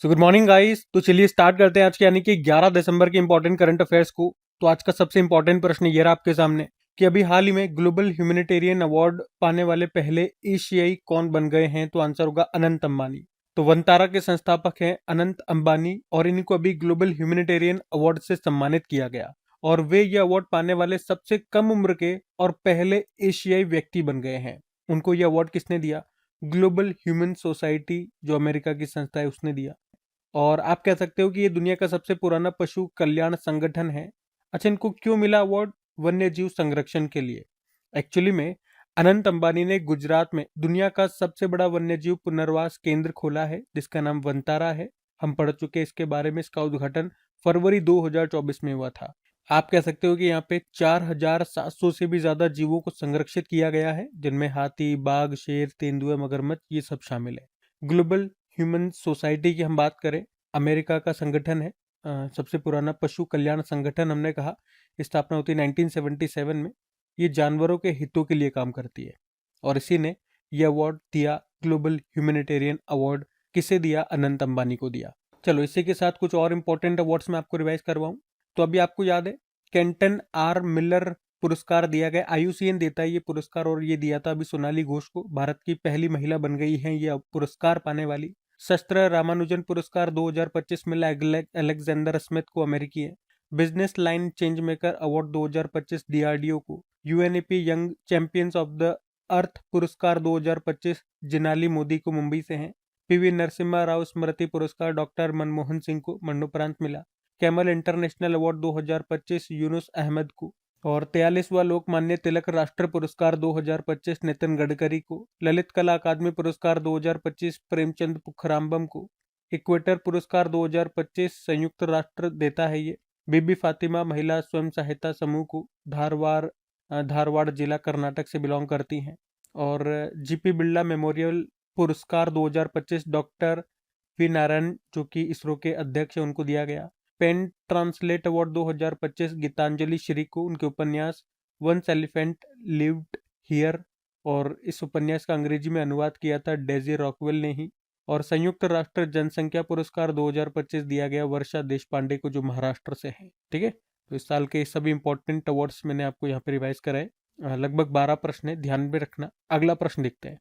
Good morning guys. तो चलिए start करते हैं आज के यानी कि 11 दिसंबर के इंपॉर्टेंट करंट अफेयर्स को। तो आज का सबसे इंपॉर्टेंट प्रश्न ये रहा आपके सामने कि अभी हाल ही में ग्लोबल ह्यूमैनिटेरियन अवार्ड पाने वाले पहले एशियाई कौन बन गए हैं। तो आंसर होगा अनंत अंबानी। तो वंतारा के संस्थापक हैं अनंत अंबानी और इनको अभी ग्लोबल ह्यूमैनिटेरियन अवार्ड से सम्मानित किया गया और वे ये अवार्ड पाने वाले सबसे कम उम्र के और पहले एशियाई व्यक्ति बन गए हैं। उनको ये अवार्ड किसने दिया? ग्लोबल ह्यूमन सोसाइटी जो अमेरिका की संस्था है उसने दिया। और आप कह सकते हो कि ये दुनिया का सबसे पुराना पशु कल्याण संगठन है। अच्छा, इनको क्यों मिला अवार्ड? वन्य जीव संरक्षण के लिए। एक्चुअली में अनंत अंबानी ने गुजरात में दुनिया का सबसे बड़ा वन्य जीव पुनर्वास केंद्र खोला है जिसका नाम वंतारा है। हम पढ़ चुके हैं इसके बारे में। इसका उद्घाटन फरवरी 2024 में हुआ था। आप कह सकते हो कि यहाँ पे 4700 से भी ज्यादा जीवों को संरक्षित किया गया है जिनमें हाथी, बाघ, शेर, तेंदुए, मगरमच्छ ये सब शामिल है। ग्लोबल ह्यूमन सोसाइटी की हम बात करें, अमेरिका का संगठन है। सबसे पुराना पशु कल्याण संगठन हमने कहा। स्थापना होती है 1977 में। ये जानवरों के हितों के लिए काम करती है और इसी ने यह अवार्ड दिया, ग्लोबल ह्यूमैनिटेरियन अवार्ड। किसे दिया? अनंत अंबानी को दिया। चलो इसी के साथ कुछ और इंपॉर्टेंट अवार्ड्स मैं आपको रिवाइज करवाऊं। तो अभी आपको याद है केंटन आर मिलर पुरस्कार दिया गया। आईयूसीएन देता है ये पुरस्कार और ये दिया था अभी सोनाली घोष को। भारत की पहली महिला बन गई है ये पुरस्कार पाने वाली। शस्त्र रामानुजन पुरस्कार 2025 मिला अलेक्जेंडर स्मिथ को, अमेरिकी है। Business line change maker award 2025 DRDO को। UNEP young champions of the earth पुरस्कार 2025 जिनाली मोदी को, मुंबई से हैं। पीवी नरसिम्हा राव स्मृति पुरस्कार डॉक्टर मनमोहन सिंह को मरणोपरांत मिला। Camel international award 2025 Yunus Ahmed को। और 43वां लोकमान्य तिलक राष्ट्र पुरस्कार 2025 नितिन गडकरी को। ललित कला अकादमी पुरस्कार 2025 प्रेमचंद पुखरामबम को। इक्वेटर पुरस्कार 2025 संयुक्त राष्ट्र देता है ये। बीबी फातिमा महिला स्वयं सहायता समूह को, धारवाड़ जिला कर्नाटक से बिलोंग करती हैं। और जीपी बिरला मेमोरियल पुरस्कार 2025 डॉक्टर वी नारायण जो कि इसरो के अध्यक्ष हैं उनको दिया गया। PEN translate award 2025 Geetanjali Shree को, उनके उपन्यास वंस एलिफेंट लिव्ड हियर और इस उपन्यास का अंग्रेजी में अनुवाद किया था डेजी रॉकवेल ने ही। और संयुक्त राष्ट्र जनसंख्या पुरस्कार 2025 दिया गया वर्षा देशपांडे को जो महाराष्ट्र से है। ठीक है, तो इस साल के सभी इंपॉर्टेंट अवार्ड्स मैंने आपको यहाँ पे रिवाइज कराए। लगभग 12 प्रश्न है, ध्यान में रखना। अगला प्रश्न देखते हैं।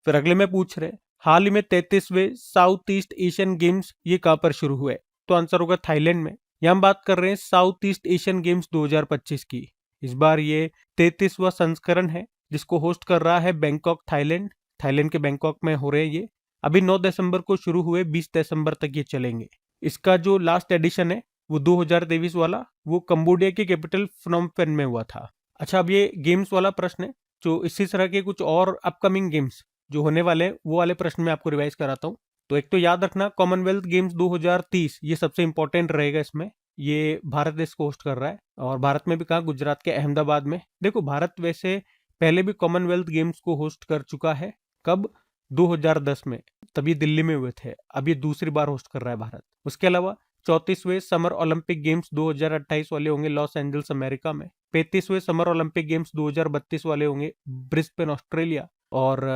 फिर अगले में पूछ रहे हाल ही में 33वें साउथ ईस्ट एशियन गेम्स ये कहाँ पर शुरू हुए? तो आंसर होगा थाईलैंड में। यहाँ हम बात कर रहे हैं साउथ ईस्ट एशियन गेम्स 2025 की। इस बार ये 33वां संस्करण है जिसको होस्ट कर रहा है बैंकॉक, थाईलैंड। थाईलैंड के बैंकॉक में हो रहे हैं ये। अभी 9 दिसंबर को शुरू हुए, 20 दिसंबर तक ये चलेंगे। इसका जो लास्ट एडिशन है वो 2023 वाला, वो कंबोडिया की कैपिटल फ्नोम पेन में हुआ था। अच्छा, अब ये गेम्स वाला प्रश्न है। जो इसी तरह के कुछ और अपकमिंग गेम्स जो होने वाले हैं वो वाले प्रश्न मैं आपको रिवाइज कराता हूँ। तो एक तो याद रखना कॉमनवेल्थ गेम्स 2030 ये सबसे इंपॉर्टेंट रहेगा इसमें। ये भारत देश को होस्ट कर रहा है और भारत में भी कहा, गुजरात के अहमदाबाद में। देखो भारत वैसे पहले भी कॉमनवेल्थ गेम्स को होस्ट कर चुका है। कब? 2010 में, तभी दिल्ली में हुए थे। अब ये दूसरी बार होस्ट कर रहा है भारत। उसके अलावा 34वें समर ओलंपिक गेम्स 2028 वाले होंगे लॉस एंजल्स अमेरिका में। 35वें समर ओलंपिक गेम्स 2032 वाले होंगे ब्रिस्बेन ऑस्ट्रेलिया। और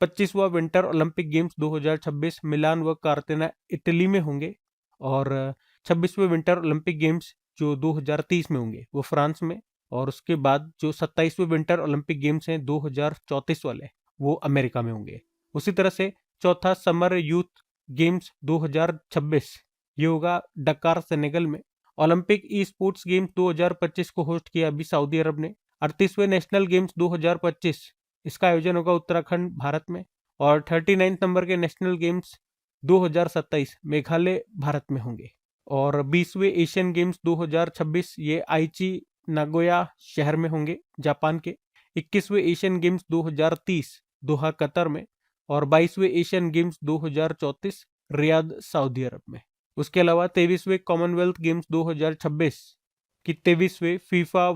25वां विंटर ओलंपिक गेम्स 2026 मिलान व कार्तेना इटली में होंगे। और 26वें विंटर ओलंपिक गेम्स जो 2030 में होंगे वो फ्रांस में। और उसके बाद जो 27वें विंटर ओलंपिक गेम्स हैं 2034 वाले, वो अमेरिका में होंगे। उसी तरह से चौथा समर यूथ गेम्स 2026 ये होगा डकार, सेनेगल में। ओलंपिक ई स्पोर्ट्स गेम्स 2025 को होस्ट किया अभी सऊदी अरब ने। 38वें नेशनल गेम्स 2025 इसका आयोजन होगा उत्तराखंड, भारत में। और 39 नंबर के नेशनल गेम्स 2027 मेघालय, भारत में होंगे। और 20वें एशियन गेम्स 2026 ये आईची नागोया शहर में होंगे, जापान के। 21वें एशियन गेम्स 2030 दोहा, कतर में। और 22वें एशियन गेम्स 2034 रियाद, सऊदी अरब में। उसके अलावा 23वें कॉमनवेल्थ गेम्स 2026 की 23वें फीफा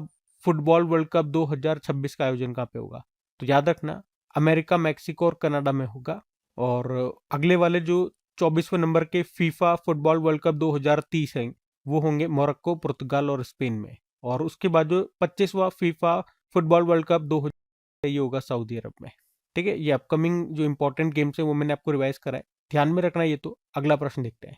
फुटबॉल वर्ल्ड कप 2026 का आयोजन कहाँ पे होगा? तो याद रखना अमेरिका, मैक्सिको और कनाडा में होगा। और अगले वाले जो 24वें नंबर के फीफा फुटबॉल वर्ल्ड कप 2030 हैं वो होंगे मोरक्को, पुर्तगाल और स्पेन में। और उसके बाद जो 25वां फीफा फुटबॉल वर्ल्ड कप 2000 ये होगा सऊदी अरब में। ठीक है, ये अपकमिंग जो इंपॉर्टेंट गेम्स है वो मैंने आपको रिवाइज कराए। ध्यान में रखना ये तो। अगला प्रश्न देखते हैं।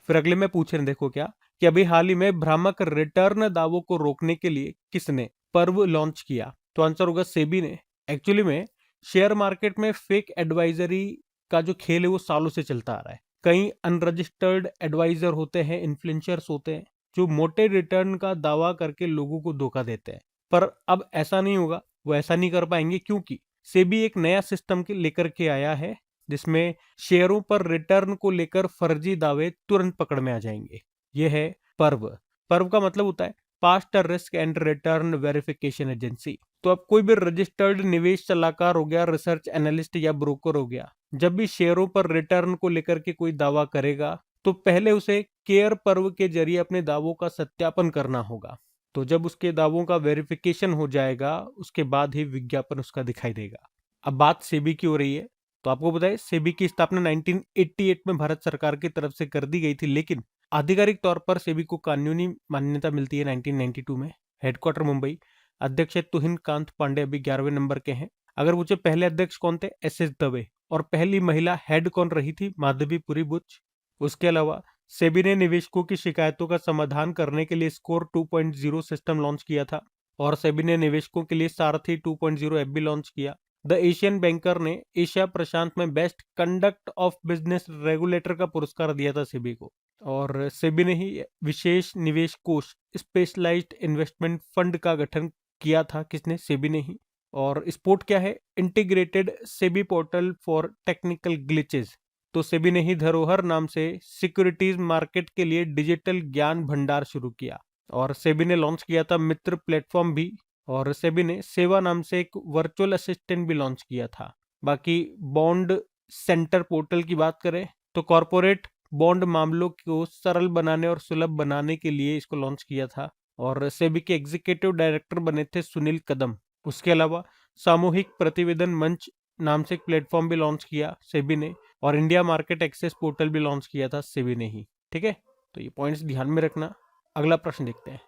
फिर अगले में पूछ रहे हैं, देखो क्या, कि अभी हाल ही में भ्रामक रिटर्न दावों को रोकने के लिए किसने पर्व लॉन्च किया? तो आंसर होगा सेबी ने। एक्चुअली में शेयर मार्केट में फेक एडवाइजरी का जो खेल है वो सालों से चलता आ रहा है। कई अनरजिस्टर्ड एडवाइजर होते हैं, इन्फ्लुएंसर्स होते हैं, जो मोटे रिटर्न का दावा करके लोगों को धोखा देते हैं। पर अब ऐसा नहीं होगा, वो ऐसा नहीं कर पाएंगे, क्योंकि सेबी एक नया सिस्टम के लेकर के आया है जिसमें शेयरों पर रिटर्न को लेकर फर्जी दावे तुरंत पकड़ में आ जाएंगे। यह है पर्व। पर्व का मतलब होता है past risk and return verification agency. तो अब कोई भी रजिस्टर्ड निवेश सलाहकार हो गया, रिसर्च एनालिस्ट या ब्रोकर हो गया, जब भी शेयरों पर रिटर्न को लेकर के कोई दावा करेगा तो पहले उसे केयर पर्व के जरिए अपने दावों का सत्यापन करना होगा। तो जब उसके दावों का वेरिफिकेशन हो जाएगा उसके बाद ही विज्ञापन उसका दिखाई देगा। अब बात सेबी की हो रही है, तो आपको पता है सेबी की स्थापना 1988 में भारत सरकार की तरफ से कर दी गई थी, लेकिन आधिकारिक तौर पर सेबी को कानूनी मान्यता मिलती है 1992 में। हेडक्वार्टर मुंबई। अध्यक्ष है तुहिन कांत पांडे, अभी 11वें नंबर के हैं। अगर पूछे पहले अध्यक्ष कौन थे, एस दवे। और पहली महिला हेड कौन रही थी, माधवीपुरी बुच। उसके अलावा सेबी ने निवेशकों की शिकायतों का समाधान करने के लिए स्कोर 2.0 सिस्टम लॉन्च किया था, और सेबी ने निवेशकों के लिए सारथी 2.0 ऐप भी लॉन्च किया। द एशियन बैंकर ने एशिया प्रशांत में best conduct of business regulator का पुरस्कार दिया था सेबी को। और सेबी ने ही विशेष निवेश कोष स्पेशलाइज्ड इन्वेस्टमेंट फंड का गठन किया था, किसने, सेबी ने ही। और स्पोर्ट क्या है, integrated SEBI portal for technical glitches. तो सेबी ने ही धरोहर नाम से सिक्योरिटीज मार्केट के लिए डिजिटल ज्ञान भंडार शुरू किया। और सेबी ने लॉन्च किया था मित्र प्लेटफॉर्म भी। और सेबी ने सेवा नाम से एक वर्चुअल असिस्टेंट भी लॉन्च किया था। बाकी बॉन्ड सेंटर पोर्टल की बात करें तो कॉरपोरेट बॉन्ड मामलों को सरल बनाने और सुलभ बनाने के लिए इसको लॉन्च किया था। और सेबी के एग्जीक्यूटिव डायरेक्टर बने थे सुनील कदम। उसके अलावा सामूहिक प्रतिवेदन मंच नाम से एक प्लेटफॉर्म भी लॉन्च किया सेबी ने। और इंडिया मार्केट एक्सेस पोर्टल भी लॉन्च किया था सेबी ने ही। ठीक है, तो ये पॉइंट्स ध्यान में रखना। अगला प्रश्न देखते हैं।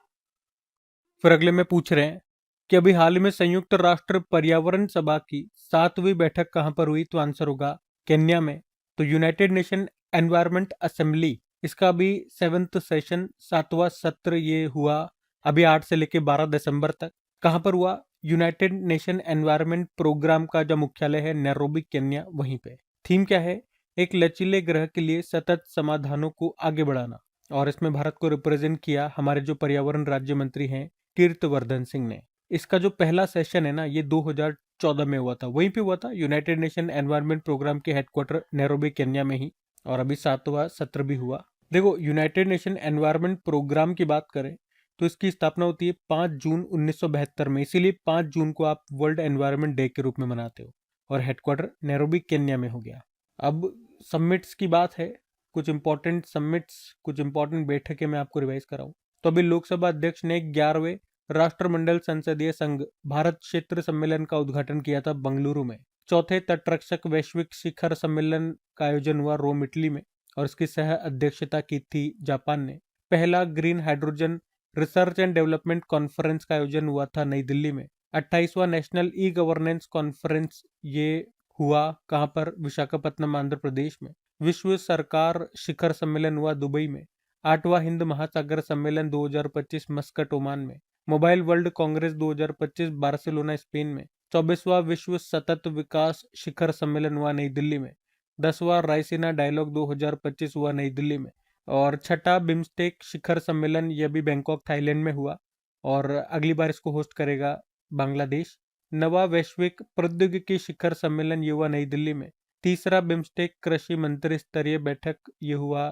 फिर अगले में पूछ रहे हैं कि अभी हाल ही में संयुक्त राष्ट्र पर्यावरण सभा की 7वीं बैठक कहां पर हुई? तो आंसर होगा केन्या में। तो यूनाइटेड नेशन एनवायरमेंट असेंबली, इसका अभी 7th सेशन, 7वां सत्र ये हुआ अभी 8 से लेके 12 दिसंबर तक। कहां पर हुआ? यूनाइटेड नेशन एनवायरमेंट प्रोग्राम का जो मुख्यालय है नैरोबी केन्या, वहीं पे। थीम क्या है? एक लचीले ग्रह के लिए सतत समाधानों को आगे बढ़ाना। और इसमें भारत को रिप्रेजेंट किया हमारे जो पर्यावरण राज्य मंत्री हैं कीर्तवर्धन सिंह ने। इसका जो पहला सेशन है ना, ये 2014 में हुआ था, वहीं पे हुआ था यूनाइटेड नेशन एनवायरमेंट प्रोग्राम के हेडक्वार्टर नैरोबी केन्या में ही। और अभी 7वां सत्र भी हुआ। देखो, यूनाइटेड नेशन एनवायरमेंट प्रोग्राम की बात करें तो इसकी स्थापना होती है 5 जून 1972 में, इसीलिए 5 जून को आप वर्ल्ड एनवायरमेंट डे के रूप में मनाते हो। और हेडक्वार्टर नैरोबी केन्या में हो गया। अब समिट्स की बात है, कुछ इंपॉर्टेंट समिट्स, कुछ इंपॉर्टेंट बैठकें मैं आपको रिवाइज कराऊं तो अभी लोकसभा अध्यक्ष ने 11वें राष्ट्रमंडल संसदीय संघ भारत क्षेत्र सम्मेलन का उद्घाटन किया था बंगलुरु में। चौथे तटरक्षक वैश्विक शिखर सम्मेलन का आयोजन हुआ रोम, इटली में, और इसकी सह अध्यक्षता की थी जापान ने। पहला green hydrogen research and development conference का आयोजन हुआ था नई दिल्ली में। 28वां नेशनल ई गवर्नेंस कॉन्फ्रेंस ये हुआ कहां पर? विशाखापत्तनम, आंध्र प्रदेश में। विश्व सरकार शिखर सम्मेलन हुआ दुबई में। 8वां हिंद महासागर सम्मेलन 2025 मस्कट, ओमान में। Mobile world Congress 2025 Barcelona, Spain में। 24वां विश्व सतत विकास शिखर सम्मेलन हुआ नई दिल्ली में। 10वां रायसीना डायलॉग 2025 हुआ नई दिल्ली में। और छठा बिम्स्टेक शिखर सम्मेलन ये भी बैंकॉक, थाईलैंड में हुआ, और अगली बार इसको होस्ट करेगा बांग्लादेश। 9वां वैश्विक प्रौद्योगिकी शिखर सम्मेलन ये हुआ नई दिल्ली में। तीसरा बिम्स्टेक कृषि मंत्री स्तरीय बैठक ये हुआ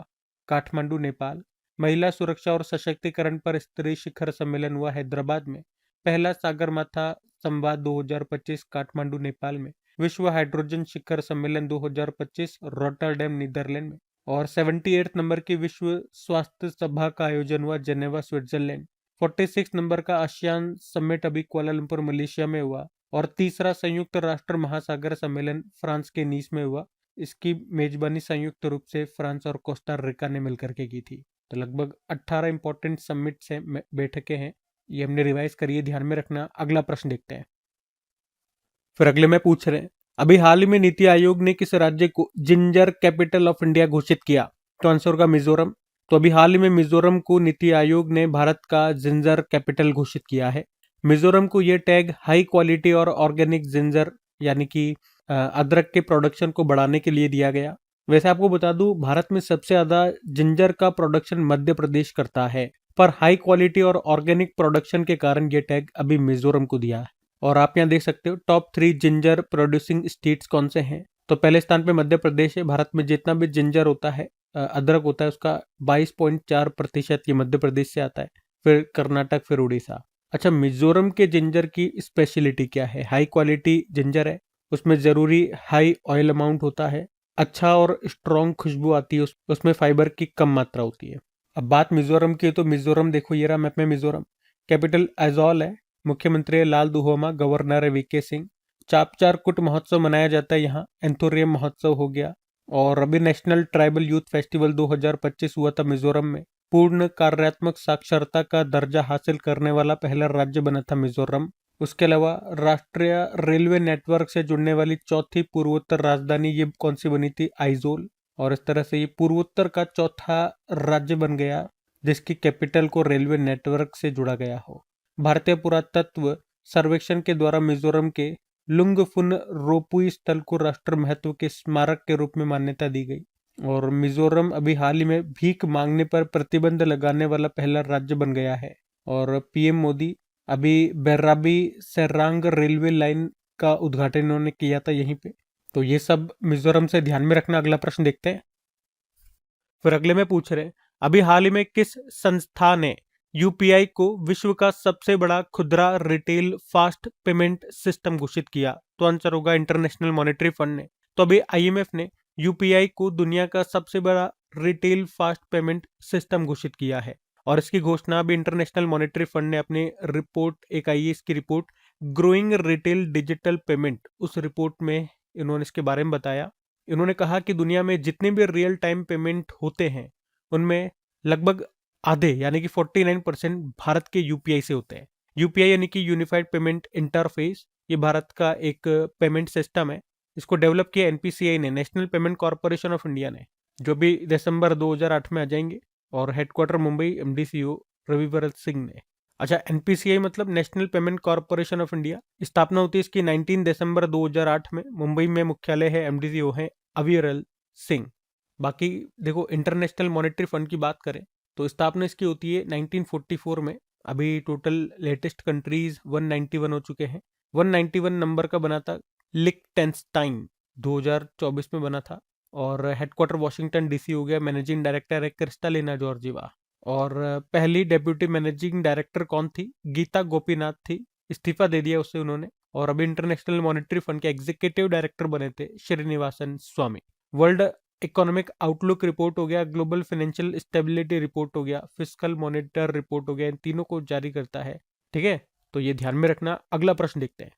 काठमांडू, नेपाल। महिला सुरक्षा और सशक्तिकरण पर स्त्री शिखर सम्मेलन हुआ हैदराबाद में। पहला सागरमाथा संवाद 2025 काठमांडू, नेपाल में। विश्व हाइड्रोजन शिखर सम्मेलन 2025 रोटरडैम, नीदरलैंड में। और 78 नंबर की विश्व स्वास्थ्य सभा का आयोजन हुआ जेनेवा, स्विट्जरलैंड। 46 नंबर का आसियान समिट अभी कुआलालंपुर, मलेशिया में हुआ। और तीसरा संयुक्त राष्ट्र महासागर सम्मेलन फ्रांस के नीस में हुआ। इसकी मेजबानी संयुक्त रूप से फ्रांस और कोस्टा रिका ने मिलकर के की थी। तो लगभग 18 इंपॉर्टेंट समिट्स हैं, बैठकें हैं, ये हमने रिवाइज करी है, ध्यान में रखना। अगला प्रश्न देखते हैं। फिर अगले में पूछ रहे हैं अभी हाल ही में नीति आयोग ने किस राज्य को जिंजर कैपिटल ऑफ इंडिया घोषित किया? तो आंसर होगा मिजोरम। तो अभी हाल ही में मिजोरम को नीति आयोग ने भारत का जिंजर कैपिटल घोषित किया है। मिजोरम को यह टैग हाई क्वालिटी और ऑर्गेनिक जिंजर यानी कि अदरक के प्रोडक्शन को बढ़ाने के लिए दिया गया। वैसे आपको बता दूं, भारत में सबसे ज्यादा जिंजर का प्रोडक्शन मध्य प्रदेश करता है, पर हाई क्वालिटी और ऑर्गेनिक प्रोडक्शन के कारण ये टैग अभी मिजोरम को दिया है। और आप यहाँ देख सकते हो टॉप 3 जिंजर प्रोड्यूसिंग स्टेट्स कौन से हैं। तो पहले स्थान पे मध्य प्रदेश है। भारत में जितना भी जिंजर होता है, अदरक होता है, उसका 22.4% ये मध्य प्रदेश से आता है, फिर कर्नाटक, फिर उड़ीसा। अच्छा, मिजोरम के जिंजर की स्पेशलिटी क्या है? हाई क्वालिटी जिंजर है, उसमें जरूरी हाई ऑयल अमाउंट होता है, अच्छा और स्ट्रॉन्ग खुशबू आती है, उसमें फाइबर की कम मात्रा होती है। अब बात मिजोरम की, तो मिजोरम देखो, ये रहा मैप में मिजोरम। कैपिटल आइजॉल है, मुख्यमंत्री है लाल दुहोमा, गवर्नर है वीके सिंह। चापचार कुट महोत्सव मनाया जाता है यहाँ, एंथोरियम महोत्सव हो गया। और अभी नेशनल ट्राइबल यूथ फेस्टिवल 2025 हुआ था मिजोरम में। पूर्ण कार्यात्मक साक्षरता का दर्जा हासिल करने वाला पहला राज्य बना था मिजोरम। उसके अलावा राष्ट्रीय रेलवे नेटवर्क से जुड़ने वाली चौथी पूर्वोत्तर राजधानी ये कौन सी बनी थी? आइजोल। और इस तरह से ये पूर्वोत्तर का चौथा राज्य बन गया जिसकी कैपिटल को रेलवे नेटवर्क से जुड़ा गया हो। भारतीय पुरातत्व सर्वेक्षण के द्वारा मिजोरम के लुंगफुन रोपुई स्थल को राष्ट्र महत्व के स्मारक के रूप में मान्यता दी गई। और मिजोरम अभी हाल ही में भीख मांगने पर प्रतिबंध लगाने वाला पहला राज्य बन गया है। और पीएम मोदी अभी बेर्राबी सेरांग रेलवे लाइन का उद्घाटन इन्होंने किया था यहीं पे। तो ये सब मिजोरम से ध्यान में रखना। अगला प्रश्न देखते हैं। फिर अगले में पूछ रहे हैं, अभी हाल ही में किस संस्था ने यूपीआई को विश्व का सबसे बड़ा खुदरा रिटेल फास्ट पेमेंट सिस्टम घोषित किया? तो आंसर होगा इंटरनेशनल मॉनेटरी फंड ने। तो अभी आईएमएफ ने यूपीआई को दुनिया का सबसे बड़ा रिटेल फास्ट पेमेंट सिस्टम घोषित किया है। और इसकी घोषणा अभी इंटरनेशनल मॉनेटरी फंड ने अपने रिपोर्ट, एक आई है इसकी report, growing retail digital payment, उस रिपोर्ट में इन्होंने इसके बारे में बताया। इन्होंने कहा कि दुनिया में जितने भी रियल टाइम पेमेंट होते हैं उनमें लगभग आधे यानी कि 49% भारत के यूपीआई से होते हैं। यूपीआई यानी कि यूनिफाइड पेमेंट इंटरफेस, ये भारत का एक पेमेंट सिस्टम है। इसको डेवलप किया एनपीसीआई ने, national payment corporation of India ने, जो भी दिसंबर 2008 में आ जाएंगे। और हेडक्वार्टर मुंबई, एमडीसीओ रविवर सिंह ने। अच्छा, एनपीसीआई मतलब national payment corporation of India, स्थापना होती है इसकी 19 दिसंबर 2008 में। मुंबई में मुख्यालय है, एमडीसीओ है अविरल सिंह। बाकी देखो, इंटरनेशनल मॉनेटरी फंड की बात करें तो स्थापना इसकी होती है 1944 में। अभी टोटल लेटेस्ट कंट्रीज 191 हो चुके हैं। 191 नंबर का बना था लिक्टेनस्टाइन, 2024 में बना था। और हेडक्वार्टर वॉशिंगटन डीसी हो गया। मैनेजिंग डायरेक्टर है क्रिस्टालिना जॉर्जिवा। और पहली डेप्यूटी मैनेजिंग डायरेक्टर कौन थी? गीता गोपीनाथ थी, इस्तीफा दे दिया उससे उन्होंने। और अभी इंटरनेशनल मॉनेटरी फंड के एग्जीक्यूटिव डायरेक्टर बने थे श्रीनिवासन स्वामी। वर्ल्ड इकोनॉमिक आउटलुक रिपोर्ट हो गया, ग्लोबल फाइनेंशियल स्टेबिलिटी रिपोर्ट हो गया, फिस्कल मॉनिटर रिपोर्ट हो गया, इन तीनों को जारी करता है। ठीक है, तो ये ध्यान में रखना। अगला प्रश्न देखते हैं।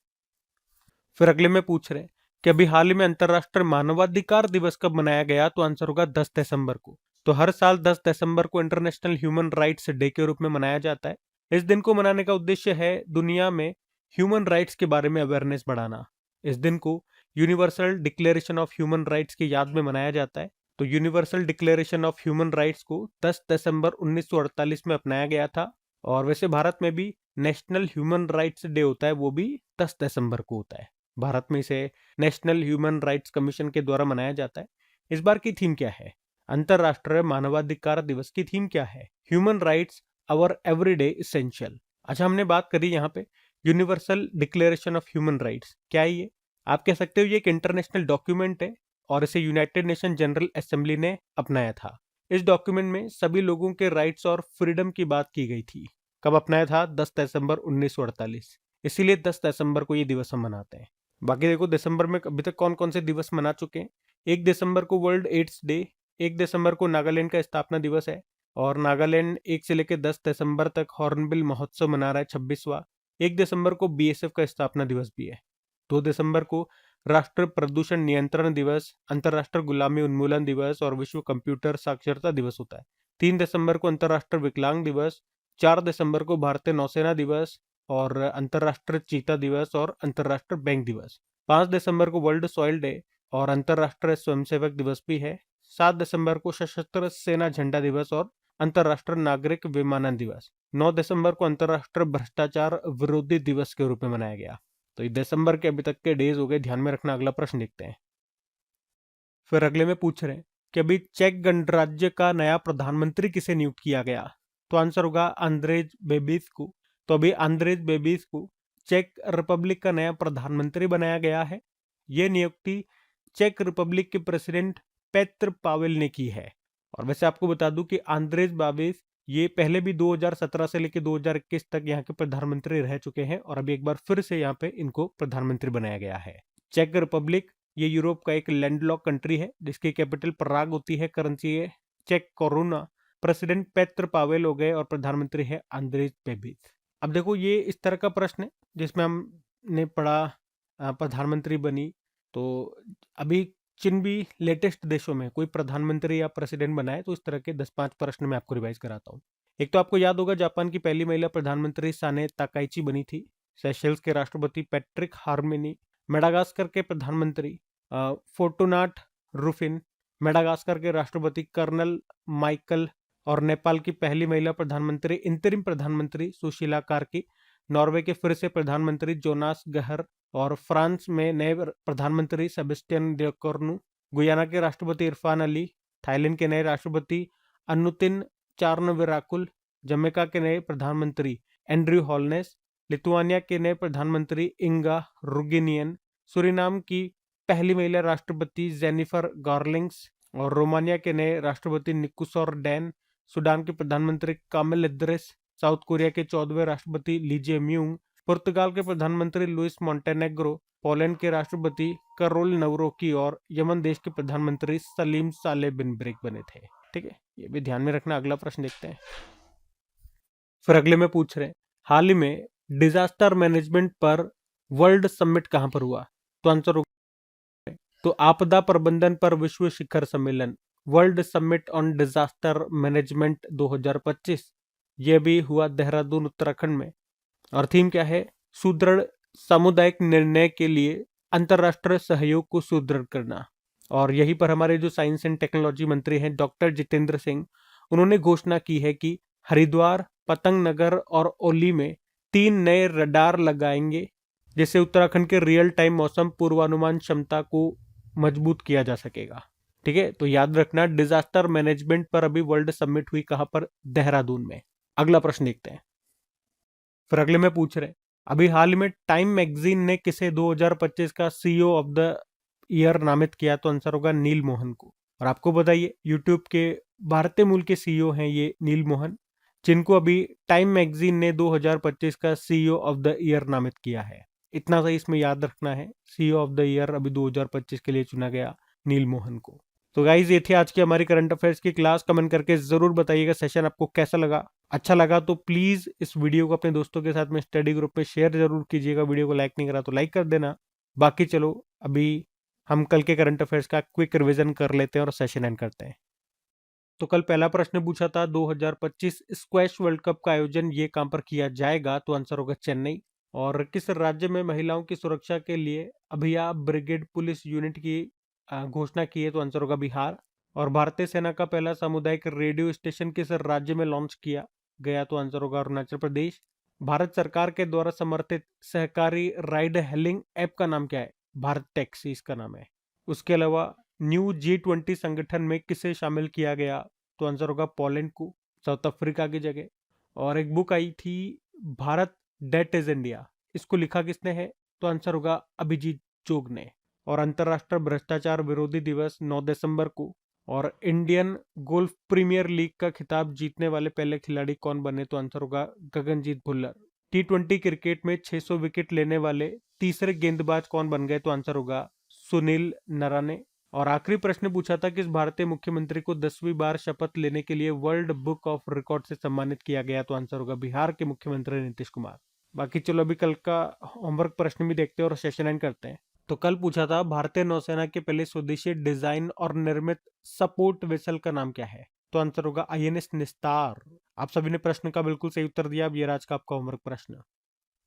फिर अगले में पूछ रहे हैं कि अभी हाल ही में अंतरराष्ट्रीय मानवाधिकार दिवस कब मनाया गया? तो आंसर होगा 10 दिसंबर को। तो हर साल 10 दिसंबर को इंटरनेशनल ह्यूमन राइट्स डे के रूप में मनाया जाता है। इस दिन को मनाने का उद्देश्य है दुनिया में ह्यूमन राइट्स के बारे में अवेयरनेस बढ़ाना। इस दिन को universal declaration of human rights की याद में मनाया जाता है। तो universal declaration of human rights को 10 दिसंबर 1948 में अपनाया गया था। और वैसे भारत में भी नेशनल ह्यूमन राइट्स डे होता है, वो भी 10 दिसंबर को होता है। भारत में इसे नेशनल ह्यूमन राइट्स कमीशन के द्वारा मनाया जाता है। इस बार की थीम क्या है? अंतरराष्ट्रीय मानवाधिकार दिवस की थीम क्या है? Human rights our everyday essential. अच्छा, हमने बात करी यहाँ पे universal declaration of human rights, क्या है ये? आप कह सकते हो ये एक इंटरनेशनल डॉक्यूमेंट है और इसे यूनाइटेड नेशन जनरल असेंबली ने अपनाया था। इस डॉक्यूमेंट में सभी लोगों के राइट्स और फ्रीडम की बात की गई थी। कब अपनाया था? 10 दिसंबर 1948। इसीलिए 10 दिसंबर को ये दिवस हम मनाते हैं। बाकी देखो, दिसंबर में अभी तक कौन कौन से दिवस मना चुके हैं। 1 दिसंबर को वर्ल्ड एड्स डे, 1 दिसंबर को नागालैंड का स्थापना दिवस है और नागालैंड 1 से लेकर 10 दिसंबर तक हॉर्नबिल महोत्सव मना रहा है 26वां। 1 दिसंबर को बीएसएफ का स्थापना दिवस भी है। 2 दिसंबर को राष्ट्रीय प्रदूषण नियंत्रण दिवस, अंतर्राष्ट्रीय गुलामी उन्मूलन दिवस और विश्व कंप्यूटर साक्षरता दिवस होता है। 3 दिसंबर को अंतर्राष्ट्रीय विकलांग दिवस, 4 दिसंबर को भारतीय नौसेना दिवस और अंतर्राष्ट्रीय चीता दिवस और अंतर्राष्ट्रीय बैंक दिवस। 5 दिसंबर को वर्ल्ड सॉइल डे और अंतर्राष्ट्रीय स्वयंसेवक दिवस भी है। 7 दिसंबर को सशस्त्र सेना झंडा दिवस और अंतर्राष्ट्रीय नागरिक विमानन दिवस। 9 दिसंबर को अंतर्राष्ट्रीय भ्रष्टाचार विरोधी दिवस के रूप में मनाया गया। तो ये दिसंबर के अभी तक के डेज हो गए, ध्यान में रखना। अगला प्रश्न देखते हैं। फिर अगले में पूछ रहे हैं कि अभी चेक गणराज्य का नया प्रधानमंत्री किसे नियुक्त किया गया। तो आंसर होगा आंद्रेज बेबीज को। तो अभी आंद्रेज बेबीज को चेक रिपब्लिक का नया प्रधानमंत्री बनाया गया है। यह नियुक्ति चेक रिपब्लिक के प्रेसिडेंट पेत्र पावेल ने की है। और वैसे आपको बता दूं कि आंद्रेज बेबीज ये पहले भी 2017 से लेकर 2021 तक यहाँ के प्रधानमंत्री रह चुके हैं और अभी एक बार फिर से यहाँ पे इनको प्रधानमंत्री बनाया गया है। चेक रिपब्लिक ये यूरोप का एक लैंडलॉक कंट्री है जिसकी कैपिटल प्राग होती है, करेंसी है चेक कोरोना। प्रेसिडेंट पेत्र पावेल हो गए और प्रधानमंत्री है आंद्रेज बेबीज। अब देखो ये इस तरह का प्रश्न है जिसमें हमने पढ़ा प्रधानमंत्री बनी, तो अभी जिन भी लेटेस्ट देशों में कोई प्रधानमंत्री या प्रेसिडेंट बना है तो इस तरह के 10-5 प्रश्न मैं आपको रिवाइज कराता हूँ। एक तो आपको याद होगा जापान की पहली महिला प्रधानमंत्री साने ताकाइची बनी थी। सेशेल्स के राष्ट्रपति पैट्रिक हार्मिनी। मेडागास्कर के प्रधानमंत्री फोर्टुनाट रूफिन। मेडागास्कर के राष्ट्रपति कर्नल माइकल। और नेपाल की पहली महिला प्रधानमंत्री इंतरिम प्रधानमंत्री सुशीला कार्की। नॉर्वे के फिर से प्रधानमंत्री जोनास गहर। और फ्रांस में नए प्रधानमंत्री सेबेस्टियन डेकोर्नु। गुयाना के राष्ट्रपति इरफान अली। थाईलैंड के नए राष्ट्रपति अनुतिन चार्नविराकुल। जमैका के नए प्रधानमंत्री एंड्रयू हॉलनेस। लिथुआनिया के नए प्रधानमंत्री इंगा रुगिनियन। सुरिनाम की पहली महिला राष्ट्रपति जेनिफर गार्लिंग्स। और रोमानिया के नए राष्ट्रपति निकुसोर डैन। सूडान के प्रधानमंत्री कामिल इद्रिस। साउथ कोरिया के 14वें राष्ट्रपति लीजे म्यूंग। पुर्तगाल के प्रधानमंत्री लुइस मोंटेनेग्रो। पोलैंड के राष्ट्रपति करोल नवरोकी और यमन देश के प्रधानमंत्री सलीम साले बिन ब्रेक बने थे। ठीक है, ये भी ध्यान में रखना। अगला प्रश्न देखते हैं। फिर अगले में पूछ रहे हैं हाल ही में डिजास्टर मैनेजमेंट पर वर्ल्ड समिट कहां पर हुआ। तो आंसर होगा तो आपदा प्रबंधन पर विश्व शिखर सम्मेलन world summit on disaster management 2025 यह भी हुआ देहरादून उत्तराखंड में। और थीम क्या है, सुदृढ़ सामुदायिक निर्णय के लिए अंतरराष्ट्रीय सहयोग को सुदृढ़ करना। और यहीं पर हमारे जो साइंस एंड टेक्नोलॉजी मंत्री हैं डॉक्टर जितेंद्र सिंह, उन्होंने घोषणा की है कि हरिद्वार, पतंग नगर और ओली में 3 नए रडार लगाएंगे जिससे उत्तराखंड के रियल टाइम मौसम पूर्वानुमान क्षमता को मजबूत किया जा सकेगा। ठीक है, तो याद रखना डिजास्टर मैनेजमेंट पर अभी वर्ल्ड समिट हुई कहां पर, देहरादून में। अगला प्रश्न देखते हैं। फिर अगले में पूछ रहे अभी हाल में टाइम मैगजीन ने किसे 2025 का सीईओ ऑफ द ईयर नामित किया। तो आंसर होगा नील मोहन को। और आपको बताइए यूट्यूब के भारतीय मूल के सीईओ हैं ये नील मोहन, जिनको अभी टाइम मैगजीन ने 2025 का सीईओ ऑफ द ईयर नामित किया है। इतना सही इसमें याद रखना है, सीईओ ऑफ द ईयर अभी 2025 के लिए चुना गया नील मोहन को। तो गाइज ये थी आज की हमारी करंट अफेयर्स की क्लास। कमेंट करके जरूर बताइएगा सेशन आपको कैसा लगा। अच्छा लगा तो प्लीज इस वीडियो को अपने दोस्तों के साथ में स्टडी ग्रुप में शेयर जरूर कीजिएगा। वीडियो को लाइक नहीं करा तो लाइक कर देना। बाकी चलो अभी हम कल के करंट अफेयर्स का क्विक रिवीजन कर लेते हैं और सेशन एंड करते हैं। तो कल पहला प्रश्न पूछा था 2025 स्क्वैश वर्ल्ड कप का आयोजन ये कहां पर किया जाएगा। तो आंसर होगा चेन्नई। और किस राज्य में महिलाओं की सुरक्षा के लिए अभिया ब्रिगेड पुलिस यूनिट की घोषणा की है। तो आंसर होगा बिहार। और भारतीय सेना का पहला सामुदायिक रेडियो स्टेशन किस राज्य में लॉन्च किया गया। तो आंसर होगा अरुणाचल प्रदेश। भारत सरकार के द्वारा समर्थित सहकारी राइड हेलिंग ऐप का नाम क्या है। भारत टैक्सी इसका नाम है। उसके अलावा न्यू G20 संगठन में किसे शामिल किया गया। तो आंसर होगा पोलैंड को, साउथ अफ्रीका की जगह। और एक बुक आई थी भारत डेट इज इंडिया, इसको लिखा किसने है। तो आंसर होगा अभिजीत जोग ने। और अंतरराष्ट्रीय भ्रष्टाचार विरोधी दिवस 9 दिसंबर को। और इंडियन गोल्फ प्रीमियर लीग का खिताब जीतने वाले पहले खिलाड़ी कौन बने। तो आंसर होगा गगनजीत भुल्लर। T20 क्रिकेट में 600 विकेट लेने वाले तीसरे गेंदबाज कौन बन गए। तो आंसर होगा सुनील नराने। और आखिरी प्रश्न पूछा था किस भारतीय मुख्यमंत्री को 10वीं बार शपथ लेने के लिए वर्ल्ड बुक ऑफ रिकॉर्ड से सम्मानित किया गया। तो आंसर होगा बिहार के मुख्यमंत्री नीतीश कुमार। बाकी चलो अभी कल का होमवर्क प्रश्न भी देखते हैं और सेशन एंड करते हैं। तो कल पूछा था भारतीय नौसेना के पहले स्वदेशी डिजाइन और निर्मित सपोर्ट वेसल का नाम क्या है। तो आंसर होगा INS निस्तार। आप सभी ने प्रश्न का बिल्कुल सही उत्तर दिया। अब ये आज का आपका होमवर्क प्रश्न।